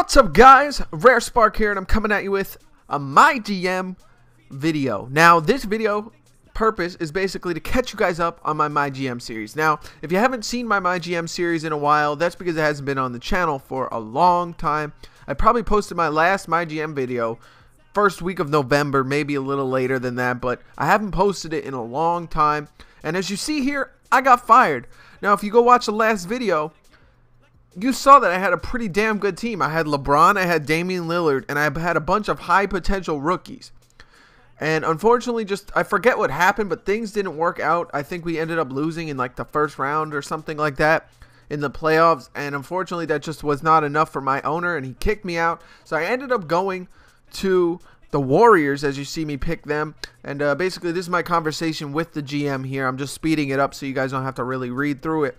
What's up, guys? Rare Spark here, and I'm coming at you with a MyGM video. Now, this video purpose is basically to catch you guys up on my MyGM series. Now, if you haven't seen my MyGM series in a while, that's because it hasn't been on the channel for a long time. I probably posted my last MyGM video first week of November, maybe a little later than that, but I haven't posted it in a long time. And as you see here, I got fired. Now, if you go watch the last video, you saw that I had a pretty damn good team. I had LeBron, I had Damian Lillard, and I had a bunch of high potential rookies. And unfortunately, I forget what happened, but things didn't work out. I think we ended up losing in like the first round or something like that in the playoffs. And unfortunately, that just was not enough for my owner, and he kicked me out. So I ended up going to the Warriors, as you see me pick them. And basically, this is my conversation with the GM here. I'm just speeding it up so you guys don't have to really read through it.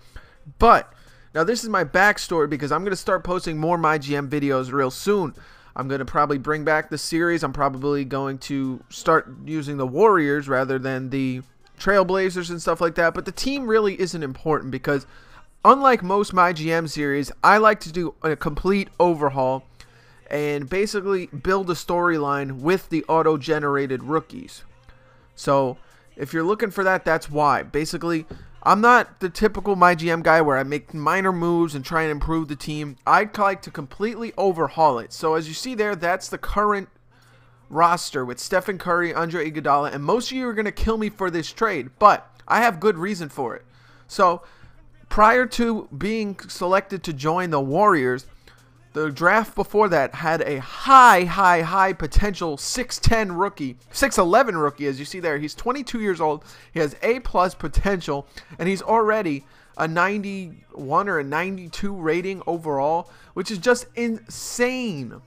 But now, this is my backstory because I'm going to start posting more MyGM videos real soon. I'm going to probably bring back the series. I'm probably going to start using the Warriors rather than the Trailblazers and stuff like that. But the team really isn't important because unlike most MyGM series, I like to do a complete overhaul and basically build a storyline with the auto-generated rookies. So if you're looking for that, that's why. Basically, I'm not the typical MyGM guy where I make minor moves and try and improve the team. I'd like to completely overhaul it. So as you see there, that's the current roster with Stephen Curry, Andre Iguodala, and most of you are going to kill me for this trade, but I have good reason for it. So prior to being selected to join the Warriors, the draft before that had a high potential 6'10 rookie, 6'11 rookie, as you see there. He's 22 years old. He has A+ potential, and he's already a 91 or a 92 rating overall, which is just insane.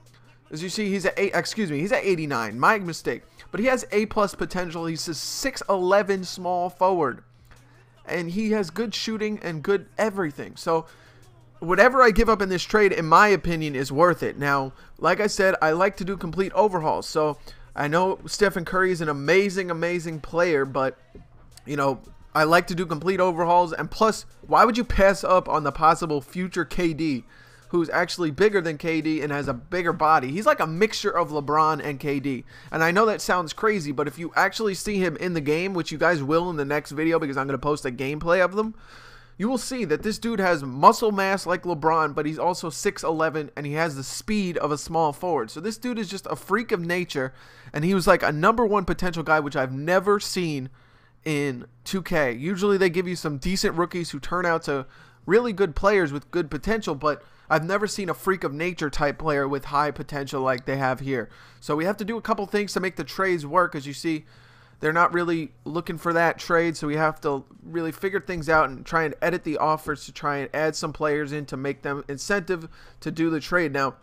As you see, he's at he's at 89. My mistake. But he has A+ potential. He's a 6'11 small forward, and he has good shooting and good everything. So whatever I give up in this trade, in my opinion, is worth it. Now, like I said, I like to do complete overhauls. So I know Stephen Curry is an amazing player, but, you know, I like to do complete overhauls. And plus, why would you pass up on the possible future KD, who's actually bigger than KD and has a bigger body? He's like a mixture of LeBron and KD. And I know that sounds crazy, but if you actually see him in the game, which you guys will in the next video because I'm going to post a gameplay of them, you will see that this dude has muscle mass like LeBron, but he's also 6'11", and he has the speed of a small forward. So this dude is just a freak of nature, and he was like a #1 potential guy, which I've never seen in 2K. Usually they give you some decent rookies who turn out to really good players with good potential, but I've never seen a freak of nature type player with high potential like they have here. So we have to do a couple things to make the trades work. As you see, they're not really looking for that trade, so we have to really figure things out and try and edit the offers to try and add some players in to make them incentive to do the trade. Now,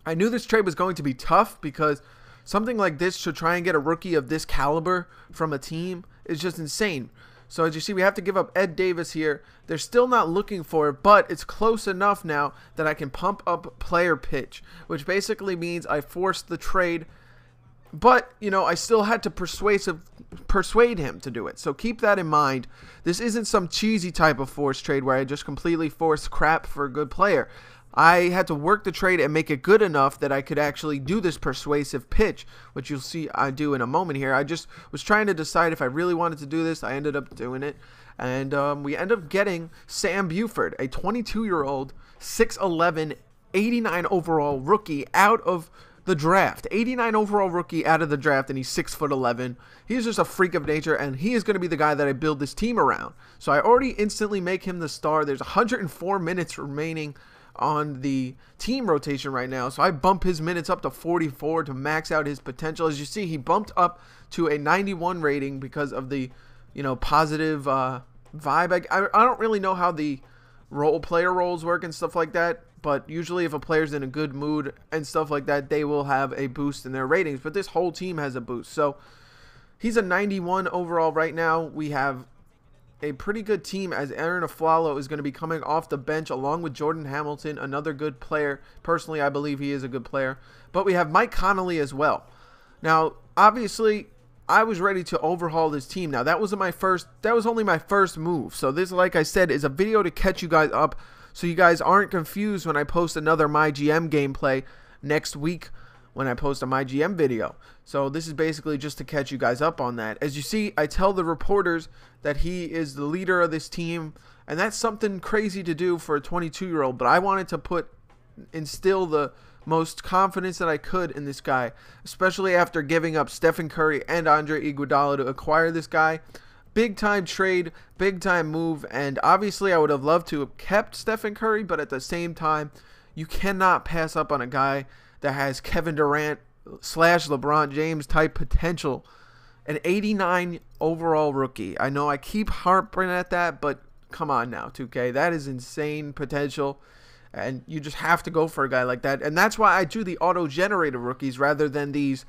I knew this trade was going to be tough because something like this to try and get a rookie of this caliber from a team is just insane. So as you see, we have to give up Ed Davis here. They're still not looking for it, but it's close enough now that I can pump up player pitch, which basically means I forced the trade. But, you know, I still had to persuade him to do it. So keep that in mind. This isn't some cheesy type of forced trade where I just completely forced crap for a good player. I had to work the trade and make it good enough that I could actually do this persuasive pitch, which you'll see I do in a moment here. I just was trying to decide if I really wanted to do this. I ended up doing it. And we ended up getting Sam Buford, a 22-year-old, 6'11", 89 overall rookie out of the draft. 89 overall rookie out of the draft, and he's 6'11". He's just a freak of nature, and he is going to be the guy that I build this team around. So I already instantly make him the star. There's 104 minutes remaining on the team rotation right now, so I bump his minutes up to 44 to max out his potential. As you see, he bumped up to a 91 rating because of the, you know, positive vibe. I don't really know how the player roles work and stuff like that, but usually if a player's in a good mood and stuff like that, they will have a boost in their ratings. But this whole team has a boost. So he's a 91 overall right now. We have a pretty good team as Aaron Aflalo is going to be coming off the bench along with Jordan Hamilton, another good player. Personally, I believe he is a good player. But we have Mike Conley as well. Now, obviously, I was ready to overhaul this team. Now, that was only my first move. So this, like I said, is a video to catch you guys up so you guys aren't confused when I post another MyGM gameplay next week when I post a MyGM video. So this is basically just to catch you guys up on that. As you see, I tell the reporters that he is the leader of this team, and that's something crazy to do for a 22-year-old, but I wanted to instill the most confidence that I could in this guy, especially after giving up Stephen Curry and Andre Iguodala to acquire this guy. Big time trade, big time move, and obviously I would have loved to have kept Stephen Curry, but at the same time, you cannot pass up on a guy that has Kevin Durant / LeBron James type potential. An 89 overall rookie. I know I keep harping at that, but come on now, 2K. That is insane potential. And you just have to go for a guy like that. And that's why I do the auto-generated rookies rather than these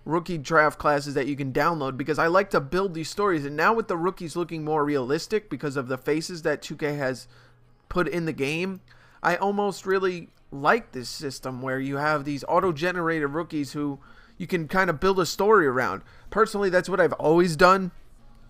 rookie draft classes that you can download, because I like to build these stories. And now with the rookies looking more realistic because of the faces that 2K has put in the game, I almost really like this system where you have these auto-generated rookies who you can kind of build a story around. Personally, that's what I've always done.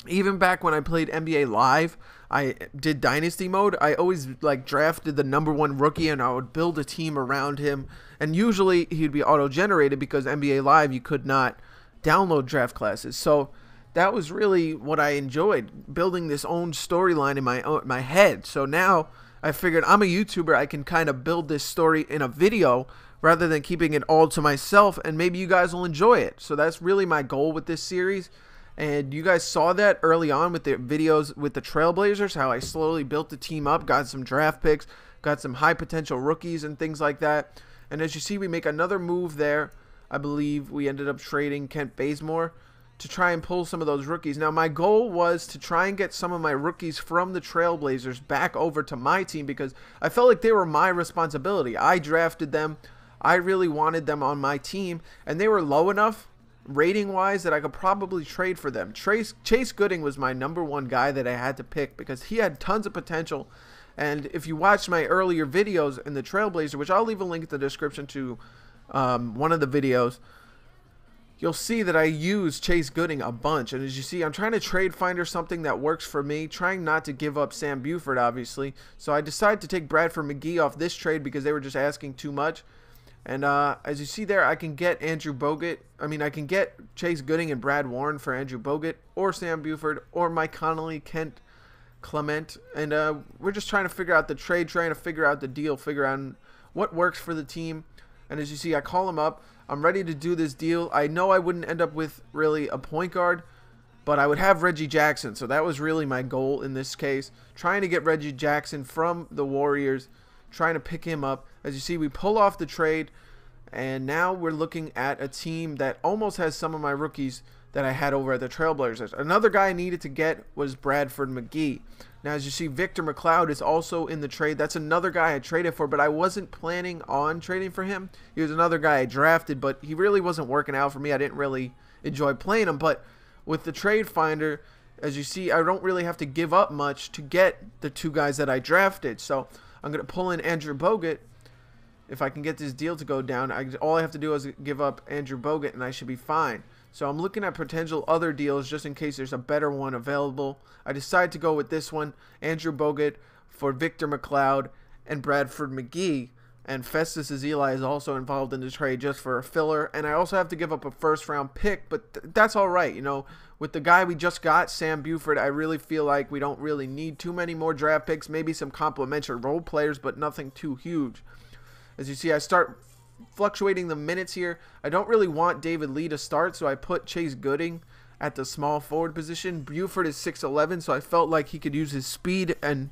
Even back when I played NBA Live, I did Dynasty Mode. I always drafted the #1 rookie, and I would build a team around him. And usually he'd be auto-generated because NBA Live you could not download draft classes. So that was really what I enjoyed, building this own storyline in my head. So now I figured I'm a YouTuber. I can kind of build this story in a video rather than keeping it all to myself, and maybe you guys will enjoy it. So that's really my goal with this series. And you guys saw that early on with the videos with the Trailblazers, how I slowly built the team up, got some draft picks, got some high potential rookies and things like that. And as you see, we make another move there. I believe we ended up trading Kent Bazemore to try and pull some of those rookies. Now, my goal was to try and get some of my rookies from the Trailblazers back over to my team because I felt like they were my responsibility. I drafted them. I really wanted them on my team, and they were low enough rating-wise that I could probably trade for them. Chase Gooding was my #1 guy that I had to pick because he had tons of potential. And if you watched my earlier videos in the Trailblazer, which I'll leave a link in the description to one of the videos, you'll see that I use Chase Gooding a bunch. And as you see, I'm trying to trade finder something that works for me, trying not to give up Sam Buford, obviously. So I decided to take Bradford McGee off this trade because they were just asking too much. And as you see there, I can get Andrew Bogut. I can get Chase Gooding and Brad Warren for Andrew Bogut, or Sam Buford, or Mike Conley, Kent Clement. And we're just trying to figure out the trade, trying to figure out the deal, figure out what works for the team. And as you see, I call him up. I'm ready to do this deal. I know I wouldn't end up with really a point guard, but I would have Reggie Jackson. So that was really my goal in this case, trying to get Reggie Jackson from the Warriors, trying to pick him up. As you see, we pull off the trade, and now we're looking at a team that almost has some of my rookies that I had over at the Trailblazers. Another guy I needed to get was Bradford McGee. Now, as you see, Victor McLeod is also in the trade. That's another guy I traded for, but I wasn't planning on trading for him. He was another guy I drafted, but he really wasn't working out for me. I didn't really enjoy playing him, but with the trade finder, as you see, I don't really have to give up much to get the 2 guys that I drafted. So I'm going to pull in Andrew Bogut. If I can get this deal to go down, all I have to do is give up Andrew Bogut, and I should be fine. So I'm looking at potential other deals just in case there's a better one available. I decided to go with this one, Andrew Bogut for Victor McLeod and Bradford McGee. And Festus Ezeli is also involved in the trade just for a filler. And I also have to give up a first-round pick, but that's all right. You know, with the guy we just got, Sam Buford, I really feel like we don't really need too many more draft picks. Maybe some complimentary role players, but nothing too huge. As you see, I start fluctuating the minutes here. I don't really want David Lee to start, so I put Chase Gooding at the small forward position. Buford is 6'11", so I felt like he could use his speed and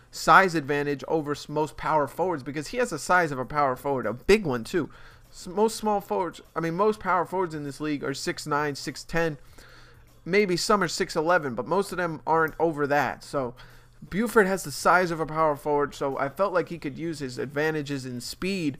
size advantage over most power forwards because he has the size of a power forward, a big one too. Most power forwards in this league are 6'9", 6'10". Maybe some are 6'11", but most of them aren't over that. So Buford has the size of a power forward, so I felt like he could use his advantages in speed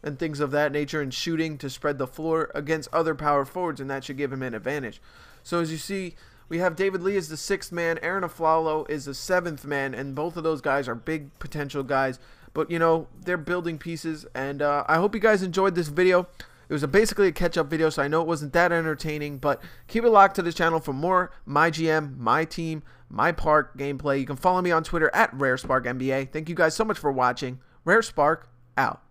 and things of that nature and shooting to spread the floor against other power forwards, and that should give him an advantage. So as you see, we have David Lee as the 6th man, Aaron Aflalo is the 7th man, and both of those guys are big potential guys. But, you know, they're building pieces, and I hope you guys enjoyed this video. It was basically a catch-up video, so I know it wasn't that entertaining, but keep it locked to this channel for more MyGM, My Team, My Park gameplay. You can follow me on Twitter at RareSparkNBA. Thank you guys so much for watching. RareSpark, out.